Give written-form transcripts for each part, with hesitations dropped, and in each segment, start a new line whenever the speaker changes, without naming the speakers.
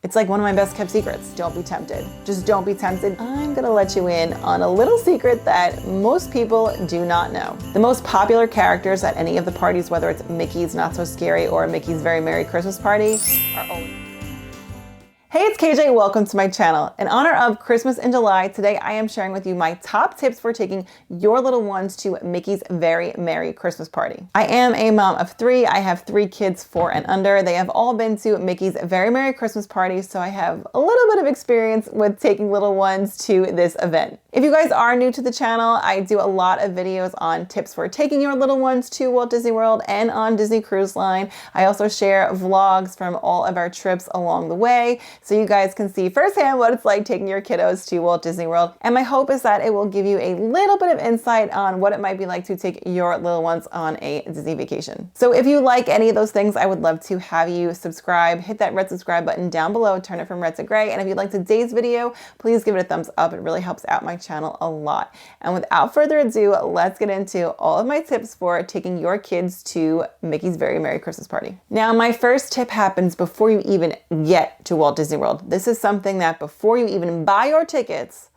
It's like one of my best kept secrets. Don't be tempted. Just don't be tempted. I'm gonna let you in on a little secret that most people do not know. The most popular characters at any of the parties, whether it's Mickey's Not So Scary or Mickey's Very Merry Christmas Party, are always... Hey, it's KJ, welcome to my channel. In honor of Christmas in July, today I am sharing with you my top tips for taking your little ones to Mickey's Very Merry Christmas Party. I am a mom of 3. I have 3 kids 4 and under. They have all been to Mickey's Very Merry Christmas Party, so I have a little bit of experience with taking little ones to this event. If you guys are new to the channel, I do a lot of videos on tips for taking your little ones to Walt Disney World and on Disney Cruise Line. I also share vlogs from all of our trips along the way, so you guys can see firsthand what it's like taking your kiddos to Walt Disney World. And my hope is that it will give you a little bit of insight on what it might be like to take your little ones on a Disney vacation. So if you like any of those things, I would love to have you subscribe. Hit that red subscribe button down below, turn it from red to gray. And if you like today's video, please give it a thumbs up. It really helps out my channel a lot. And without further ado, let's get into all of my tips for taking your kids to Mickey's Very Merry Christmas Party. Now, my first tip happens before you even get to Walt Disney World. This is something that before you even buy your tickets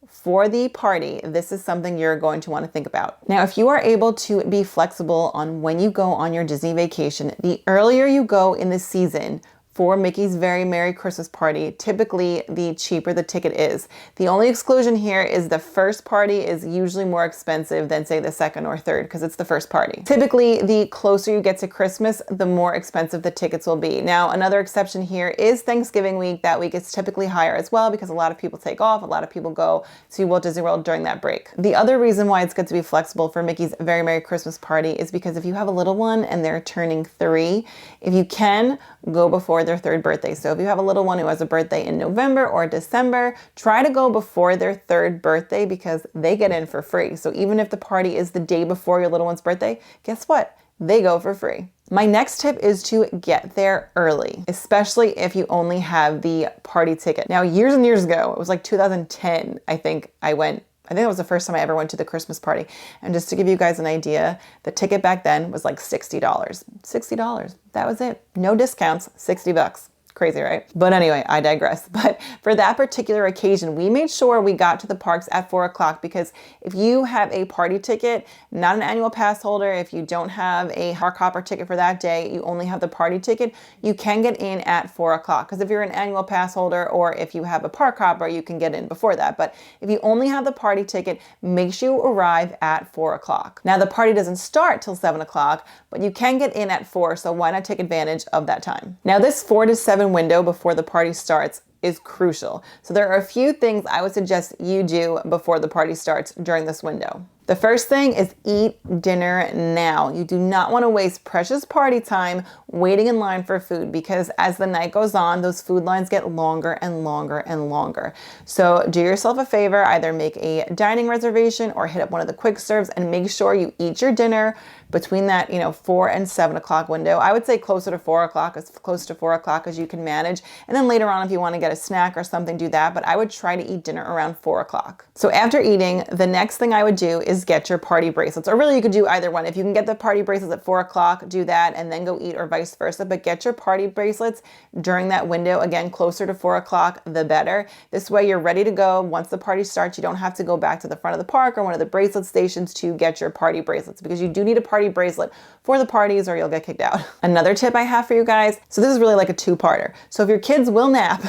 for the party, this is something you're going to want to think about. Now, if you are able to be flexible on when you go on your Disney vacation, the earlier you go in the season for Mickey's Very Merry Christmas Party, typically the cheaper the ticket is. The only exclusion here is the first party is usually more expensive than say the second or third because it's the first party. Typically, the closer you get to Christmas, the more expensive the tickets will be. Now, another exception here is Thanksgiving week. That week is typically higher as well because a lot of people take off, a lot of people go to Walt Disney World during that break. The other reason why it's good to be flexible for Mickey's Very Merry Christmas Party is because if you have a little one and they're turning 3, if you can, go before their 3rd birthday. So if you have a little one who has a birthday in November or December, try to go before their 3rd birthday because they get in for free. So even if the party is the day before your little one's birthday, guess what? They go for free. My next tip is to get there early, especially if you only have the party ticket. Now, years and years ago, it was like 2010, I think that was the first time I ever went to the Christmas party. And just to give you guys an idea, the ticket back then was like $60. $60. That was it. No discounts, 60 bucks. Crazy, right? But anyway, I digress. But for that particular occasion, we made sure we got to the parks at 4 o'clock because if you have a party ticket, not an annual pass holder, if you don't have a park hopper ticket for that day, you only have the party ticket, you can get in at 4 o'clock. Because if you're an annual pass holder or if you have a park hopper, you can get in before that. But if you only have the party ticket, make sure you arrive at 4 o'clock. Now, the party doesn't start till 7 o'clock, but you can get in at 4, so why not take advantage of that time? Now, this 4 to 7 window before the party starts is crucial. So there are a few things I would suggest you do before the party starts during this window. The first thing is eat dinner now. You do not want to waste precious party time waiting in line for food because as the night goes on, those food lines get longer and longer and longer. So do yourself a favor, either make a dining reservation or hit up one of the quick serves and make sure you eat your dinner between that, 4 and 7 o'clock window. I would say closer to 4 o'clock, as close to 4 o'clock as you can manage. And then later on, if you want to get a snack or something, do that. But I would try to eat dinner around 4 o'clock. So after eating, the next thing I would do is get your party bracelets. Or really, you could do either one. If you can get the party bracelets at 4 o'clock, do that and then go eat, or vice versa. But get your party bracelets during that window. Again, closer to 4 o'clock, the better. This way you're ready to go. Once the party starts, you don't have to go back to the front of the park or one of the bracelet stations to get your party bracelets because you do need a party bracelet for the parties or you'll get kicked out. Another tip I have for you guys, so this is really like a 2-parter. So if your kids will nap,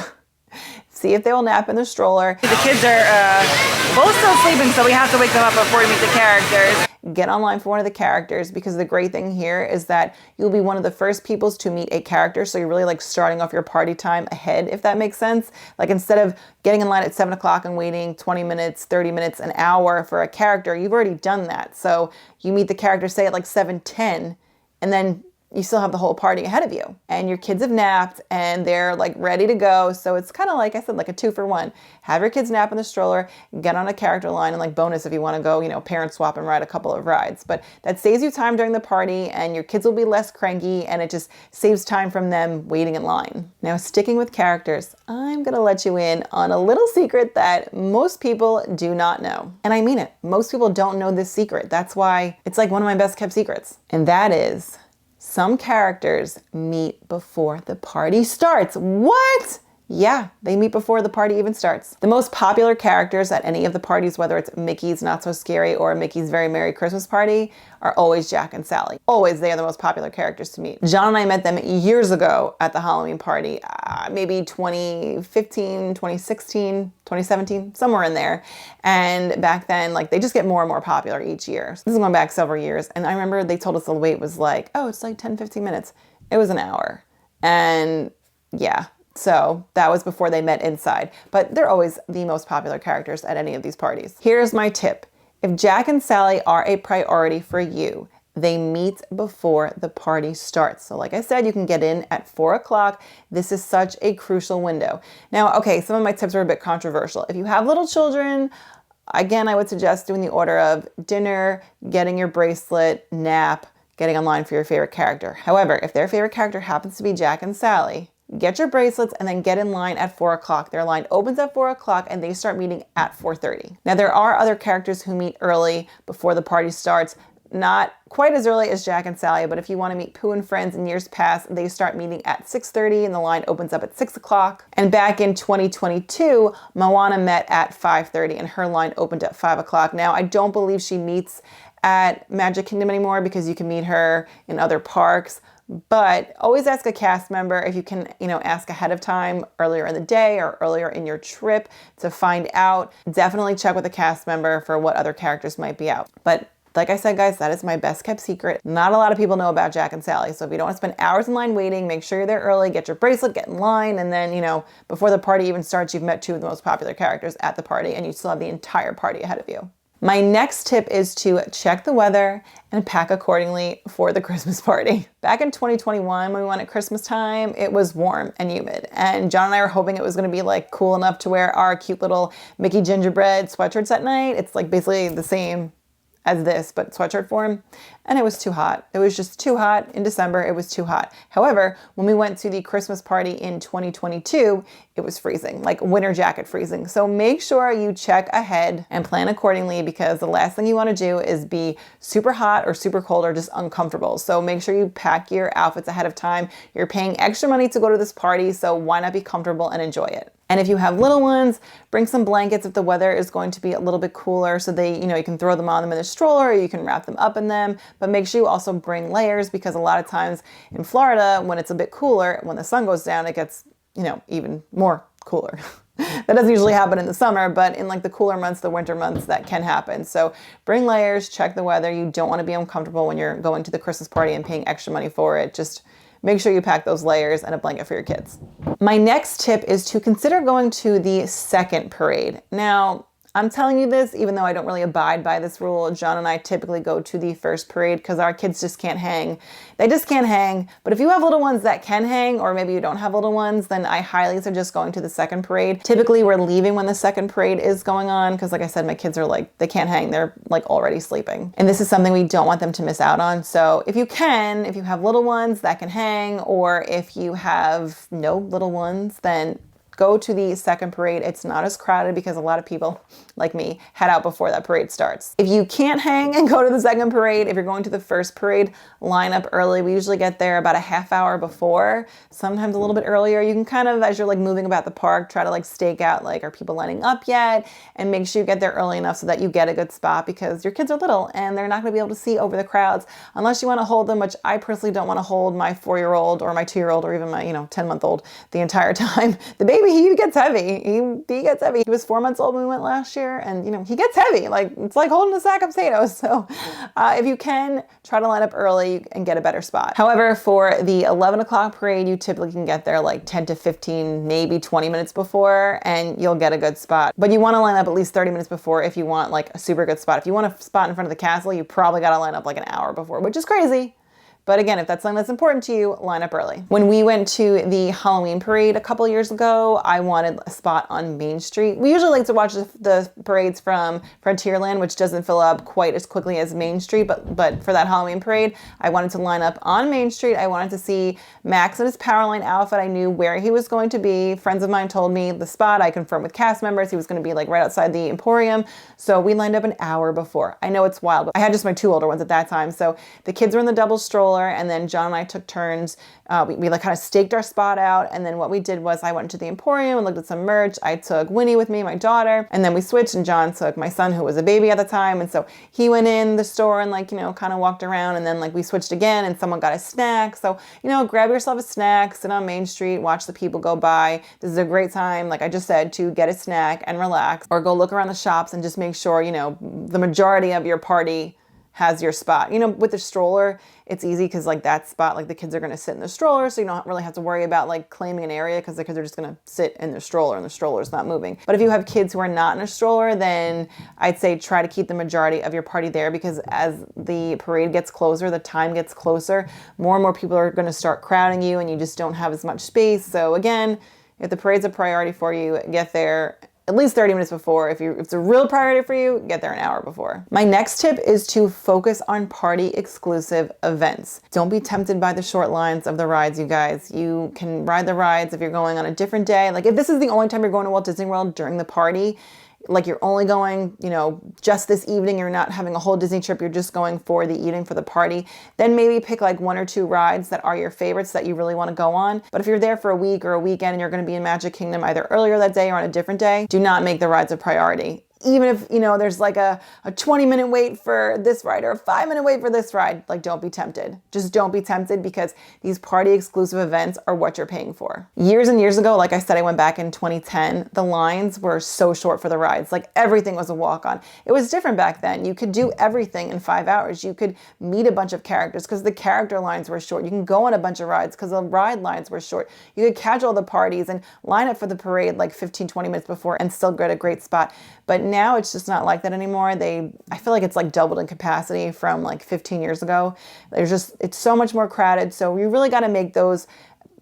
see if they will nap in the stroller. The kids are both still sleeping, so we have to wake them up before we meet the characters. Get online for one of the characters because the great thing here is that you'll be one of the first peoples to meet a character. So you're really like starting off your party time ahead, if that makes sense. Like instead of getting in line at 7 o'clock and waiting 20 minutes, 30 minutes, an hour for a character, you've already done that. So you meet the character, say at like 7:10, and then you still have the whole party ahead of you and your kids have napped and they're like ready to go. So it's kind of like I said, like a 2-for-1. Have your kids nap in the stroller, get on a character line, and like bonus if you want to go, parent swap and ride a couple of rides. But that saves you time during the party and your kids will be less cranky and it just saves time from them waiting in line. Now, sticking with characters, I'm going to let you in on a little secret that most people do not know. And I mean it. Most people don't know this secret. That's why it's like one of my best kept secrets. And that is, some characters meet before the party starts. What? Yeah, they meet before the party even starts. The most popular characters at any of the parties, whether it's Mickey's Not So Scary or Mickey's Very Merry Christmas Party, are always Jack and Sally. Always, they are the most popular characters to meet. John and I met them years ago at the Halloween party, maybe 2015, 2016, 2017, somewhere in there. And back then, like, they just get more and more popular each year. So this is going back several years. And I remember they told us the wait was like, oh, it's like 10, 15 minutes. It was an hour. And yeah. So that was before they met inside, but they're always the most popular characters at any of these parties. Here's my tip. If Jack and Sally are a priority for you, they meet before the party starts. So like I said, you can get in at 4 o'clock. This is such a crucial window. Now, okay, some of my tips are a bit controversial. If you have little children, again, I would suggest doing the order of dinner, getting your bracelet, nap, getting online for your favorite character. However, if their favorite character happens to be Jack and Sally, get your bracelets and then get in line at 4 o'clock. Their line opens at 4 o'clock and they start meeting at 4:30. Now, there are other characters who meet early before the party starts. Not quite as early as Jack and Sally, but if you want to meet Pooh and friends in years past, they start meeting at 6:30 and the line opens up at 6 o'clock. And back in 2022, Moana met at 5:30 and her line opened at 5 o'clock. Now, I don't believe she meets at Magic Kingdom anymore because you can meet her in other parks. But always ask a cast member if you can, ask ahead of time, earlier in the day or earlier in your trip to find out. Definitely check with a cast member for what other characters might be out. But like I said, guys, that is my best kept secret. Not a lot of people know about Jack and Sally. So if you don't want to spend hours in line waiting, make sure you're there early, get your bracelet, get in line. And then, before the party even starts, you've met two of the most popular characters at the party and you still have the entire party ahead of you. My next tip is to check the weather and pack accordingly for the Christmas party. Back in 2021, when we went at Christmas time, it was warm and humid. And John and I were hoping it was gonna be like cool enough to wear our cute little Mickey gingerbread sweatshirts at night. It's like basically the same as this, but sweatshirt form. And it was too hot. It was just too hot. In December, it was too hot. However, when we went to the Christmas party in 2022, it was freezing, like winter jacket freezing. So make sure you check ahead and plan accordingly because the last thing you want to do is be super hot or super cold or just uncomfortable. So make sure you pack your outfits ahead of time. You're paying extra money to go to this party, so why not be comfortable and enjoy it? And if you have little ones, bring some blankets if the weather is going to be a little bit cooler so they, you can throw them on them in the stroller or you can wrap them up in them. But make sure you also bring layers because a lot of times in Florida, when it's a bit cooler, when the sun goes down, it gets, even more cooler. That doesn't usually happen in the summer, but in like the cooler months, the winter months, that can happen. So bring layers, check the weather. You don't want to be uncomfortable when you're going to the Christmas party and paying extra money for it. Just make sure you pack those layers and a blanket for your kids. My next tip is to consider going to the second parade. Now, I'm telling you this, even though I don't really abide by this rule. John and I typically go to the first parade because our kids just can't hang. They just can't hang. But if you have little ones that can hang, or maybe you don't have little ones, then I highly suggest going to the second parade. Typically, we're leaving when the second parade is going on because, like I said, my kids are like, they can't hang. They're like already sleeping. And this is something we don't want them to miss out on. So if you have little ones that can hang, or if you have no little ones, then go to the second parade. It's not as crowded because a lot of people, like me, head out before that parade starts. If you can't hang and go to the second parade, if you're going to the first parade, line up early. We usually get there about a half hour before, sometimes a little bit earlier. You can kind of, as you're like moving about the park, try to like stake out, like, are people lining up yet? And make sure you get there early enough so that you get a good spot because your kids are little and they're not gonna be able to see over the crowds unless you wanna hold them, which I personally don't wanna hold my 4-year-old or my 2-year-old or even my, 10-month-old the entire time. The baby, he gets heavy. He gets heavy. He was 4 months old when we went last year and, he gets heavy. Like, it's like holding a sack of potatoes. So if you can, try to line up early and get a better spot. However, for the 11 o'clock parade, you typically can get there like 10 to 15, maybe 20 minutes before, and you'll get a good spot. But you want to line up at least 30 minutes before if you want like a super good spot. If you want a spot in front of the castle, you probably got to line up like an hour before, which is crazy. But again, if that's something that's important to you, line up early. When we went to the Halloween parade a couple years ago, I wanted a spot on Main Street. We usually like to watch the parades from Frontierland, which doesn't fill up quite as quickly as Main Street, but for that Halloween parade, I wanted to line up on Main Street. I wanted to see Max in his Powerline outfit. I knew where he was going to be. Friends of mine told me the spot. I confirmed with cast members. He was going to be like right outside the Emporium. So we lined up an hour before. I know it's wild, but I had just my 2 older ones at that time. So the kids were in the double stroller. stroller, and then John and I took turns. We like kind of staked our spot out, and then what we did was I went to the Emporium and looked at some merch. I took Winnie with me, my daughter, and then we switched, and John took my son, who was a baby at the time, and so he went in the store and like, you know, kind of walked around, and then like we switched again, and someone got a snack. So, you know, grab yourself a snack, sit on Main Street, watch the people go by. This is a great time, like I just said, to get a snack and relax, or go look around the shops and just make sure, you know, the majority of your party has your spot. You know, with the stroller, it's easy because like that spot, like the kids are going to sit in the stroller, so you don't really have to worry about like claiming an area because the kids are just going to sit in the stroller and the stroller is not moving. But if you have kids who are not in a stroller, then I'd say try to keep the majority of your party there, because as the parade gets closer, the time gets closer, more and more people are going to start crowding you and you just don't have as much space. So again, if the parade's a priority for you, get there at least 30 minutes before. If it's a real priority for you, get there an hour before. My next tip is to focus on party exclusive events. Don't be tempted by the short lines of the rides, you guys. You can ride the rides if you're going on a different day. Like if this is the only time you're going to Walt Disney World during the party, like you're only going, you know, just this evening, you're not having a whole Disney trip, you're just going for the evening for the party, then maybe pick like 1 or 2 rides that are your favorites that you really want to go on. But if you're there for a week or a weekend and you're going to be in Magic Kingdom either earlier that day or on a different day, do not make the rides a priority. Even if, you know, there's like a 20-minute wait for this ride or a 5-minute wait for this ride, like don't be tempted. Just don't be tempted, because these party exclusive events are what you're paying for. Years and years ago, like I said, I went back in 2010, the lines were so short for the rides. Like everything was a walk-on. It was different back then. You could do everything in 5 hours. You could meet a bunch of characters because the character lines were short. You can go on a bunch of rides because the ride lines were short. You could catch all the parties and line up for the parade like 15, 20 minutes before and still get a great spot. But now it's just not like that anymore. I feel like it's like doubled in capacity from like 15 years ago. It's so much more crowded. So you really got to make those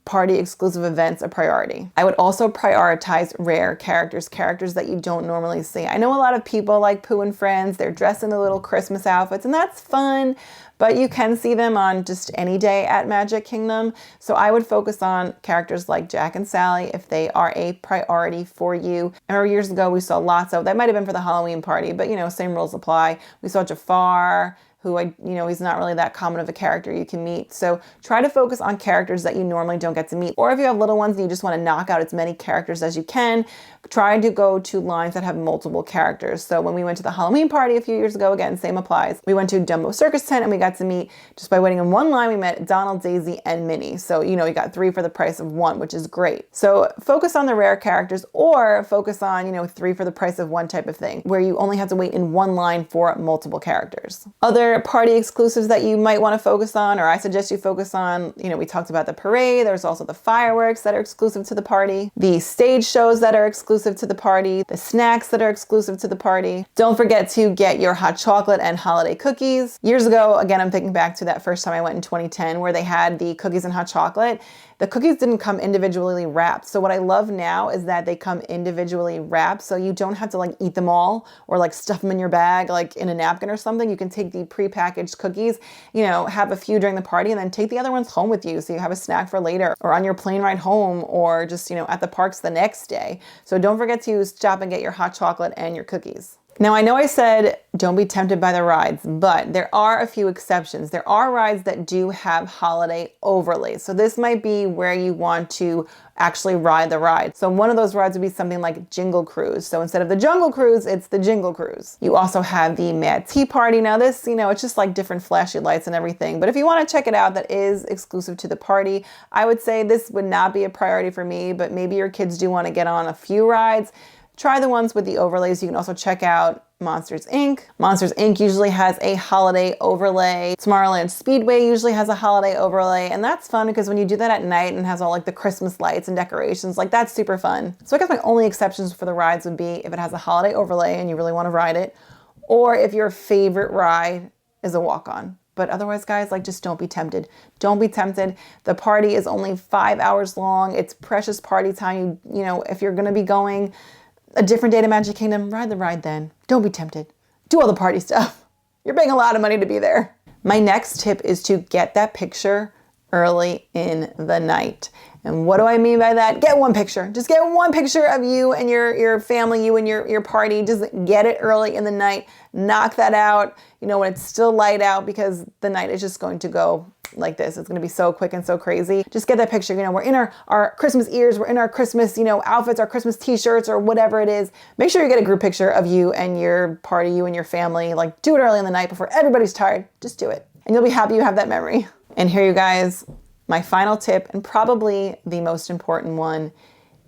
party exclusive events a priority. I would also prioritize rare characters that you don't normally see. I know a lot of people like Pooh and Friends. They're dressed in the little Christmas outfits, and that's fun, but you can see them on just any day at Magic Kingdom. So I would focus on characters like Jack and Sally if they are a priority for you. I remember years ago we saw Lotso. That might have been for the Halloween party, but you know, same rules apply. We saw Jafar, who he's not really that common of a character you can meet. So try to focus on characters that you normally don't get to meet. Or if you have little ones and you just want to knock out as many characters as you can, try to go to lines that have multiple characters. So when we went to the Halloween party a few years ago, again, same applies. We went to Dumbo Circus Tent and we got to meet, just by waiting in one line, we met Donald, Daisy, and Minnie. So, you know, we got 3 for the price of 1, which is great. So focus on the rare characters, or focus on, 3 for the price of 1 type of thing, where you only have to wait in one line for multiple characters. Other party exclusives that you might want to focus on, or I suggest you focus on, we talked about the parade. There's also the fireworks that are exclusive to the party, the stage shows that are exclusive to the party, the snacks that are exclusive to the party. Don't forget to get your hot chocolate and holiday cookies. Years ago, again, I'm thinking back to that first time I went in 2010, where they had the cookies and hot chocolate. The cookies didn't come individually wrapped. So what I love now is that they come individually wrapped, so you don't have to eat them all or stuff them in your bag in a napkin or something. You can take the prepackaged cookies, have a few during the party and then take the other ones home with you, so you have a snack for later or on your plane ride home, or just, at the parks the next day. So don't forget to stop and get your hot chocolate and your cookies. Now, I know I said don't be tempted by the rides, but there are a few exceptions. There are rides that do have holiday overlays. So this might be where you want to actually ride the ride. So one of those rides would be something like Jingle Cruise. So instead of the Jungle Cruise, it's the Jingle Cruise. You also have the Mad Tea Party. Now this, it's just different flashy lights and everything. But if you want to check it out, that is exclusive to the party. I would say this would not be a priority for me, but maybe your kids do want to get on a few rides. Try the ones with the overlays. You can also check out Monsters, Inc. Monsters, Inc. usually has a holiday overlay. Tomorrowland Speedway usually has a holiday overlay. And that's fun because when you do that at night and has all the Christmas lights and decorations, that's super fun. So I guess my only exceptions for the rides would be if it has a holiday overlay and you really want to ride it, or if your favorite ride is a walk-on. But otherwise, guys, just don't be tempted. Don't be tempted. The party is only 5 hours long. It's precious party time. If you're going to be going a different day to Magic Kingdom, ride the ride then. Don't be tempted. Do all the party stuff. You're paying a lot of money to be there. My next tip is to get that picture early in the night. And what do I mean by that? Get one picture. Just get one picture of you and your family, you and your party. Just get it early in the night. Knock that out, when it's still light out, because the night is just going to go like this. It's gonna be so quick and so crazy. Just get that picture. You know, we're in our Christmas ears, we're in our Christmas, you know, outfits, our Christmas t-shirts or whatever it is. Make sure you get a group picture of you and your party, you and your family. Like, do it early in the night before everybody's tired. Just do it. And you'll be happy you have that memory. And here, you guys, my final tip, and probably the most important one,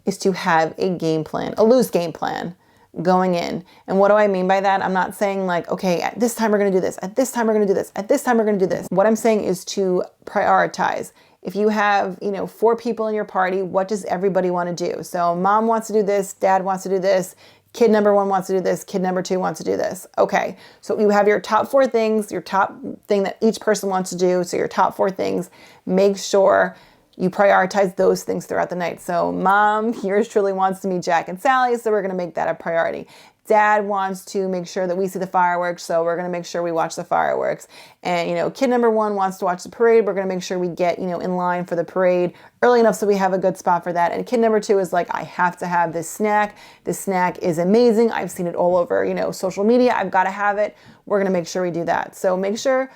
is to have a game plan, a loose game plan going in. And what do I mean by that? I'm not saying like, okay, at this time we're gonna do this, at this time we're gonna do this, at this time we're gonna do this. What I'm saying is to prioritize. If you have, you know, 4 people in your party, what does everybody want to do? So mom wants to do this, dad wants to do this, kid number 1 wants to do this, kid number 2 wants to do this. Okay, so you have your top 4 things, your top thing that each person wants to do. So your top 4 things, make sure you prioritize those things throughout the night. So mom, yours truly wants to meet Jack and Sally, so we're gonna make that a priority. Dad wants to make sure that we see the fireworks, so we're gonna make sure we watch the fireworks. And, you know, kid number 1 wants to watch the parade. We're gonna make sure we get, you know, in line for the parade early enough so we have a good spot for that. And kid number 2 is like, I have to have this snack. This snack is amazing. I've seen it all over, you know, social media. I've gotta have it. We're gonna make sure we do that. So make sure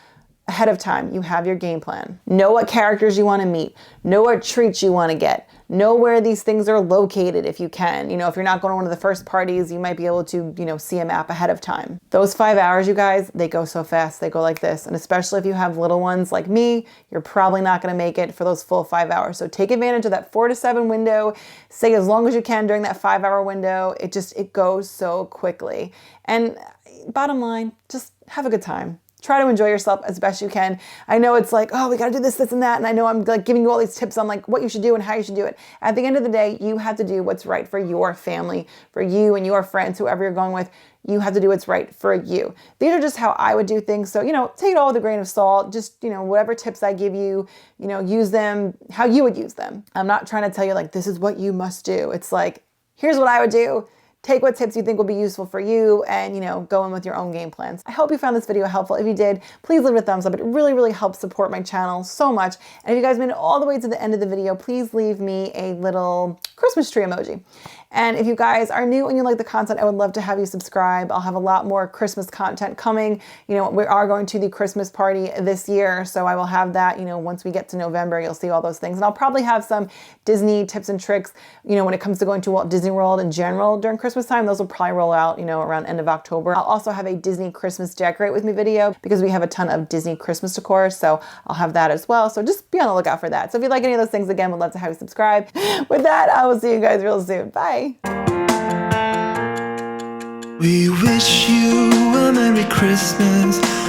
ahead of time you have your game plan. Know what characters you want to meet. Know what treats you want to get. Know where these things are located if you can. You know, if you're not going to one of the first parties, you might be able to, you know, see a map ahead of time. Those 5 hours, you guys, they go so fast. They go like this. And especially if you have little ones like me, you're probably not going to make it for those full 5 hours. So take advantage of that 4 to 7 window. Stay as long as you can during that 5-hour window. It goes so quickly. And bottom line, just have a good time. Try to enjoy yourself as best you can. I know it's like, oh, we gotta do this, this, and that. And I know I'm like giving you all these tips on like what you should do and how you should do it. At the end of the day, you have to do what's right for your family, for you and your friends, whoever you're going with. You have to do what's right for you. These are just how I would do things. So, you know, take it all with a grain of salt. Just, you know, whatever tips I give you, you know, use them how you would use them. I'm not trying to tell you like, this is what you must do. It's like, here's what I would do. Take what tips you think will be useful for you and, you know, go in with your own game plans. I hope you found this video helpful. If you did, please leave it a thumbs up. It really, really helps support my channel so much. And if you guys made it all the way to the end of the video, please leave me a little Christmas tree emoji. And if you guys are new and you like the content, I would love to have you subscribe. I'll have a lot more Christmas content coming. You know, we are going to the Christmas party this year, so I will have that, you know, once we get to November, you'll see all those things. And I'll probably have some Disney tips and tricks, you know, when it comes to going to Walt Disney World in general during Christmas time. Those will probably roll out, you know, around end of October. I'll also have a Disney Christmas Decorate With Me video because we have a ton of Disney Christmas decor, so I'll have that as well. So just be on the lookout for that. So if you like any of those things, again, would love to have you subscribe. With that, I will see you guys real soon. Bye.
We wish you a Merry Christmas.